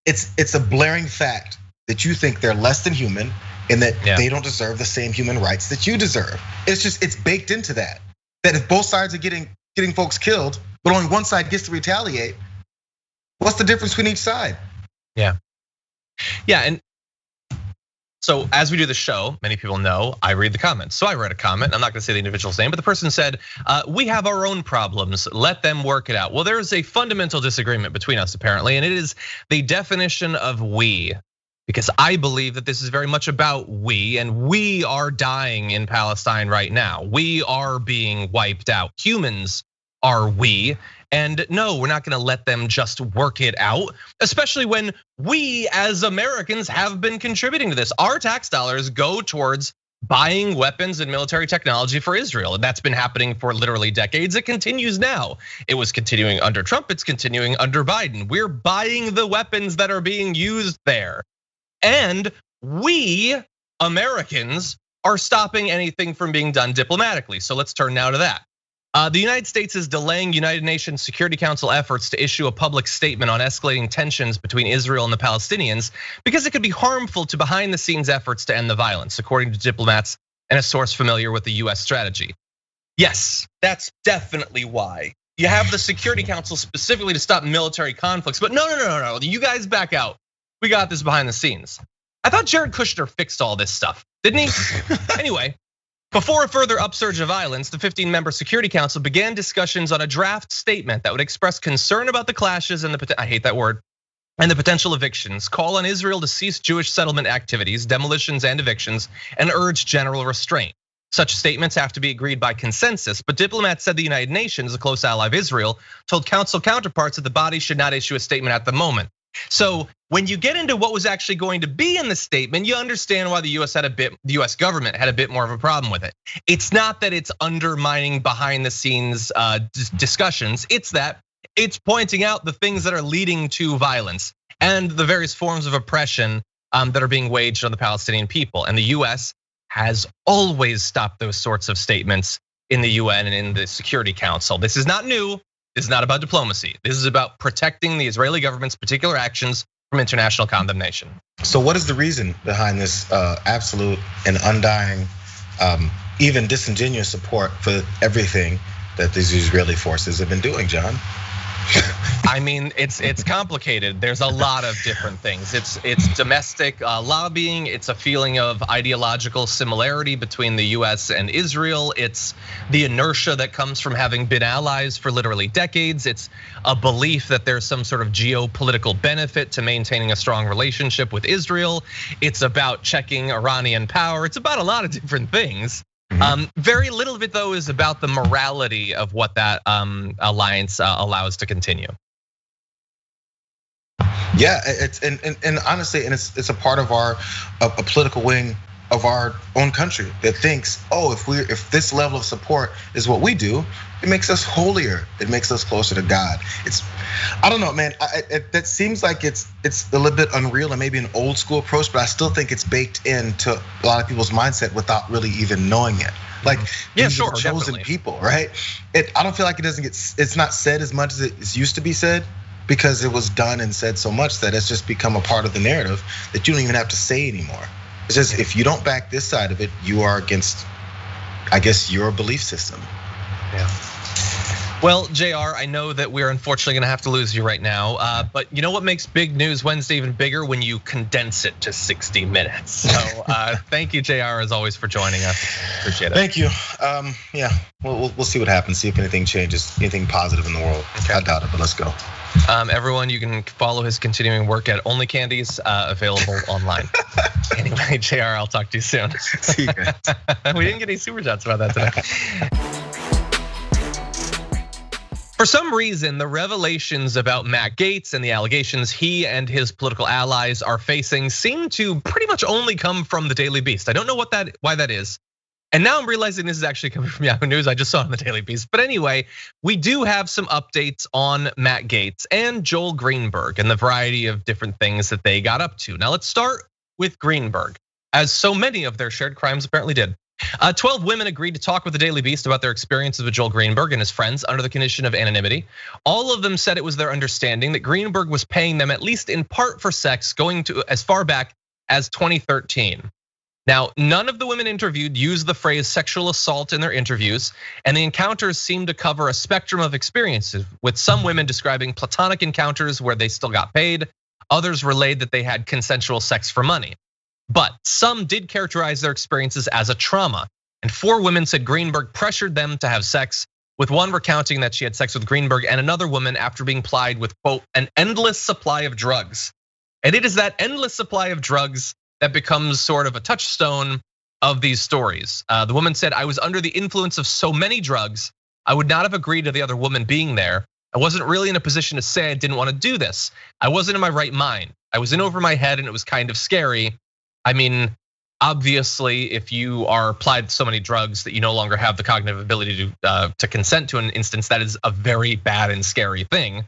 it's a blaring fact that you think they're less than human and that they don't deserve the same human rights that you deserve. It's baked into that if both sides are getting folks killed, but only one side gets to retaliate, what's the difference between each side? Yeah, and so as we do the show, many people know I read the comments. So I read a comment, I'm not gonna say the individual's name, but the person said, we have our own problems, let them work it out. Well, there's a fundamental disagreement between us apparently, and it is the definition of we. Because I believe that this is very much about we, and we are dying in Palestine right now. We are being wiped out. Humans are we. And no, we're not gonna let them just work it out, especially when we as Americans have been contributing to this. Our tax dollars go towards buying weapons and military technology for Israel. And that's been happening for literally decades. It continues now. It was continuing under Trump, it's continuing under Biden. We're buying the weapons that are being used there. And we, Americans, are stopping anything from being done diplomatically. So let's turn now to that. The United States is delaying United Nations Security Council efforts to issue a public statement on escalating tensions between Israel and the Palestinians because it could be harmful to behind the scenes efforts to end the violence, according to diplomats and a source familiar with the US strategy. Yes, that's definitely why. You have the Security Council specifically to stop military conflicts, but no, you guys back out. We got this behind the scenes. I thought Jared Kushner fixed all this stuff, didn't he? Anyway, before a further upsurge of violence, the 15-member Security Council began discussions on a draft statement that would express concern about the clashes and I hate that word, and the potential evictions, call on Israel to cease Jewish settlement activities, demolitions and evictions, and urge general restraint. Such statements have to be agreed by consensus, but diplomats said the United Nations, a close ally of Israel, told council counterparts that the body should not issue a statement at the moment. So when you get into what was actually going to be in the statement, you understand why the US government had a bit more of a problem with it. It's not that it's undermining behind the scenes discussions, it's that it's pointing out the things that are leading to violence and the various forms of oppression that are being waged on the Palestinian people. And the US has always stopped those sorts of statements in the UN and in the Security Council. This is not new. This is not about diplomacy. This is about protecting the Israeli government's particular actions from international condemnation. So what is the reason behind this absolute and undying, even disingenuous support for everything that these Israeli forces have been doing, John? I mean, it's complicated. There's a lot of different things. It's domestic lobbying. It's a feeling of ideological similarity between the US and Israel. It's the inertia that comes from having been allies for literally decades. It's a belief that there's some sort of geopolitical benefit to maintaining a strong relationship with Israel. It's about checking Iranian power. It's about a lot of different things. Very little of it, though, is about the morality of what that alliance allows to continue. Yeah, it's and honestly, and it's a part of our a political wing of our own country that thinks, oh, if this level of support is what we do, it makes us holier. It makes us closer to God. I don't know, man. That seems like it's a little bit unreal and maybe an old school approach, but I still think it's baked into a lot of people's mindset without really even knowing it. Like, yeah, these sure, are chosen definitely. people, right? I don't feel like it's not said as much as it used to be said, because it was done and said so much that it's just become a part of the narrative that you don't even have to say anymore. It's just, if you don't back this side of it, you are against, I guess, your belief system. Yeah. Well, Jayar, I know that we're unfortunately gonna have to lose you right now, but you know what makes Big News Wednesday even bigger? When you condense it to 60 minutes. So thank you, Jayar, as always, for joining us. Appreciate it. Thank you. Yeah, we'll see what happens. See if anything changes, anything positive in the world. Okay. I doubt it, but let's go. Everyone, you can follow his continuing work at Only Candies, available online. Anyway, Jayar, I'll talk to you soon. See you guys. We didn't get any super chats about that today. For some reason, the revelations about Matt Gaetz and the allegations he and his political allies are facing seem to pretty much only come from the Daily Beast. I don't know why that is. And now I'm realizing this is actually coming from Yahoo News. I just saw it on the Daily Beast. But anyway, we do have some updates on Matt Gaetz and Joel Greenberg and the variety of different things that they got up to. Now let's start with Greenberg, as so many of their shared crimes apparently did. 12 women agreed to talk with the Daily Beast about their experiences with Joel Greenberg and his friends under the condition of anonymity. All of them said it was their understanding that Greenberg was paying them at least in part for sex going to as far back as 2013. Now, none of the women interviewed used the phrase sexual assault in their interviews, and the encounters seemed to cover a spectrum of experiences, with some women describing platonic encounters where they still got paid. Others relayed that they had consensual sex for money. But some did characterize their experiences as a trauma, and 4 women said Greenberg pressured them to have sex, with one recounting that she had sex with Greenberg and another woman after being plied with, quote, an endless supply of drugs. And it is that endless supply of drugs that becomes sort of a touchstone of these stories. The woman said, I was under the influence of so many drugs, I would not have agreed to the other woman being there. I wasn't really in a position to say I didn't want to do this. I wasn't in my right mind. I was in over my head and it was kind of scary. I mean, obviously, if you are applied so many drugs that you no longer have the cognitive ability to consent to an instance, that is a very bad and scary thing.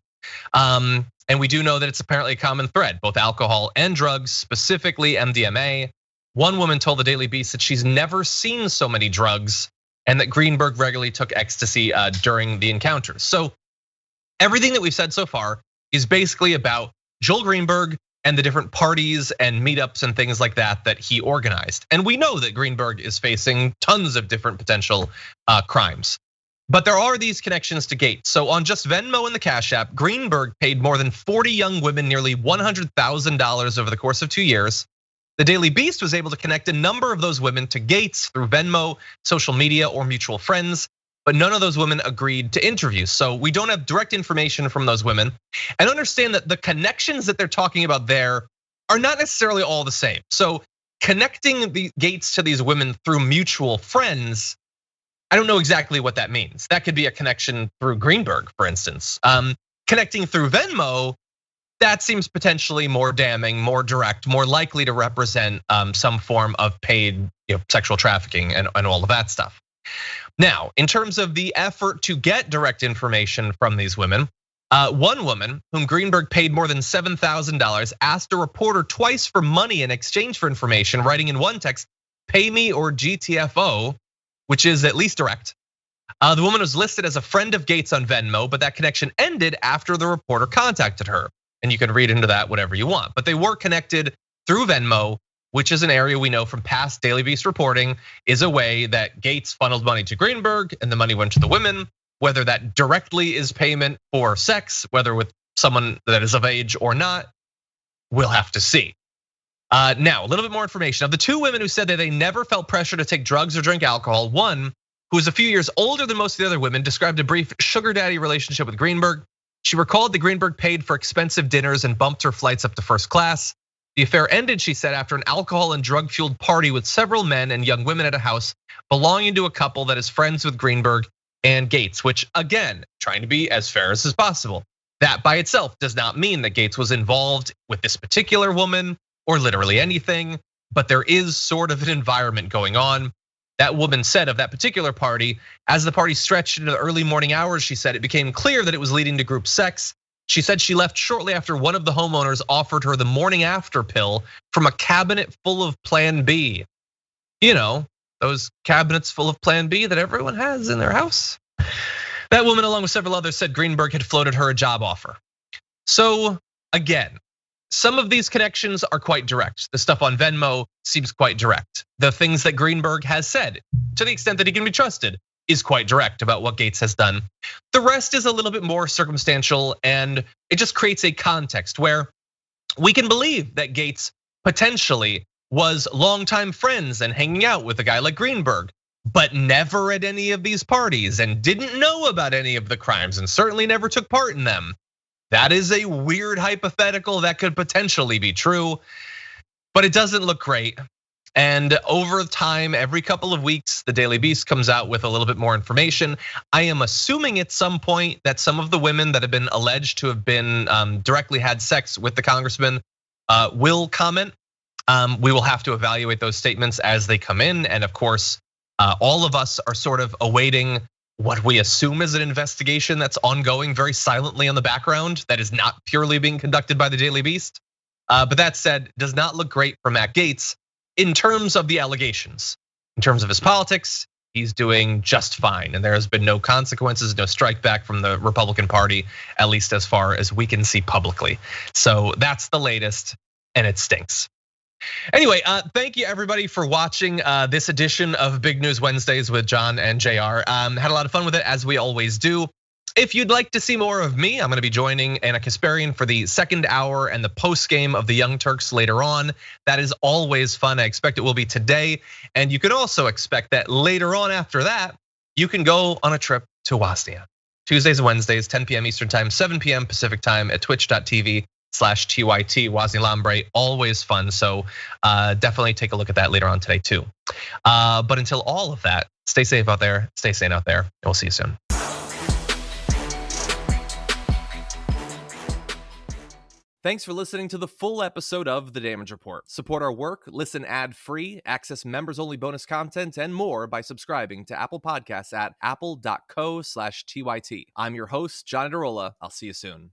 And we do know that it's apparently a common thread, both alcohol and drugs, specifically MDMA. One woman told the Daily Beast that she's never seen so many drugs and that Greenberg regularly took ecstasy during the encounters. So everything that we've said so far is basically about Joel Greenberg and the different parties and meetups and things like that he organized. And we know that Greenberg is facing tons of different potential crimes. But there are these connections to Gaetz. So on just Venmo and the Cash App, Greenberg paid more than 40 young women nearly $100,000 over the course of 2 years. The Daily Beast was able to connect a number of those women to Gaetz through Venmo, social media, or mutual friends. but none of those women agreed to interview. So we don't have direct information from those women. And understand that the connections that they're talking about there are not necessarily all the same. So connecting the Gaetz to these women through mutual friends, I don't know exactly what that means. That could be a connection through Greenberg, for instance. Connecting through Venmo, that seems potentially more damning, more direct, more likely to represent some form of paid sexual trafficking and all of that stuff. Now, in terms of the effort to get direct information from these women, one woman whom Greenberg paid more than $7,000 asked a reporter twice for money in exchange for information, writing in one text, "Pay me or GTFO," which is at least direct. The woman was listed as a friend of Gaetz on Venmo, but that connection ended after the reporter contacted her. And you can read into that whatever you want. But they were connected through Venmo, which is an area we know from past Daily Beast reporting is a way that Gaetz funneled money to Greenberg and the money went to the women. Whether that directly is payment for sex, whether with someone that is of age or not, we'll have to see. Now, a little bit more information. Of the two women who said that they never felt pressure to take drugs or drink alcohol, one, who was a few years older than most of the other women, described a brief sugar daddy relationship with Greenberg. She recalled that Greenberg paid for expensive dinners and bumped her flights up to first class. The affair ended, she said, after an alcohol and drug-fueled party with several men and young women at a house belonging to a couple that is friends with Greenberg and Gaetz, which again, trying to be as fair as possible. That by itself does not mean that Gaetz was involved with this particular woman or literally anything, but there is sort of an environment going on. That woman said of that particular party, as the party stretched into the early morning hours, she said it became clear that it was leading to group sex. She said she left shortly after one of the homeowners offered her the morning after pill from a cabinet full of Plan B. You know, those cabinets full of Plan B that everyone has in their house. That woman, along with several others, said Greenberg had floated her a job offer. So again, some of these connections are quite direct. The stuff on Venmo seems quite direct. The things that Greenberg has said, to the extent that he can be trusted, is quite direct about what Gaetz has done. The rest is a little bit more circumstantial, and it just creates a context where we can believe that Gaetz potentially was longtime friends and hanging out with a guy like Greenberg, but never at any of these parties and didn't know about any of the crimes and certainly never took part in them. That is a weird hypothetical that could potentially be true, but it doesn't look great. And over time, every couple of weeks, the Daily Beast comes out with a little bit more information. I am assuming at some point that some of the women that have been alleged to have been directly had sex with the congressman will comment. We will have to evaluate those statements as they come in. And of course, all of us are sort of awaiting what we assume is an investigation that's ongoing very silently in the background that is not purely being conducted by the Daily Beast. But that said, does not look great for Matt Gaetz in terms of the allegations. In terms of his politics, he's doing just fine. And there has been no consequences, no strike back from the Republican Party, at least as far as we can see publicly. So that's the latest, and it stinks. Anyway, thank you everybody for watching this edition of Big News Wednesdays with John and Jayar. Had a lot of fun with it, as we always do. If you'd like to see more of me, I'm gonna be joining Anna Kasparian for the second hour and the post game of the Young Turks later on. That is always fun. I expect it will be today. And you can also expect that later on after that, you can go on a trip to Wozniak. Tuesdays and Wednesdays, 10 p.m. Eastern time, 7 p.m. Pacific time at twitch.tv/TYT, Wozniak Lambre, always fun. So definitely take a look at that later on today too. But until all of that, stay safe out there, stay sane out there, and we'll see you soon. Thanks for listening to the full episode of The Damage Report. Support our work, listen ad-free, access members-only bonus content, and more by subscribing to Apple Podcasts at apple.co/TYT. I'm your host, John Adarola. I'll see you soon.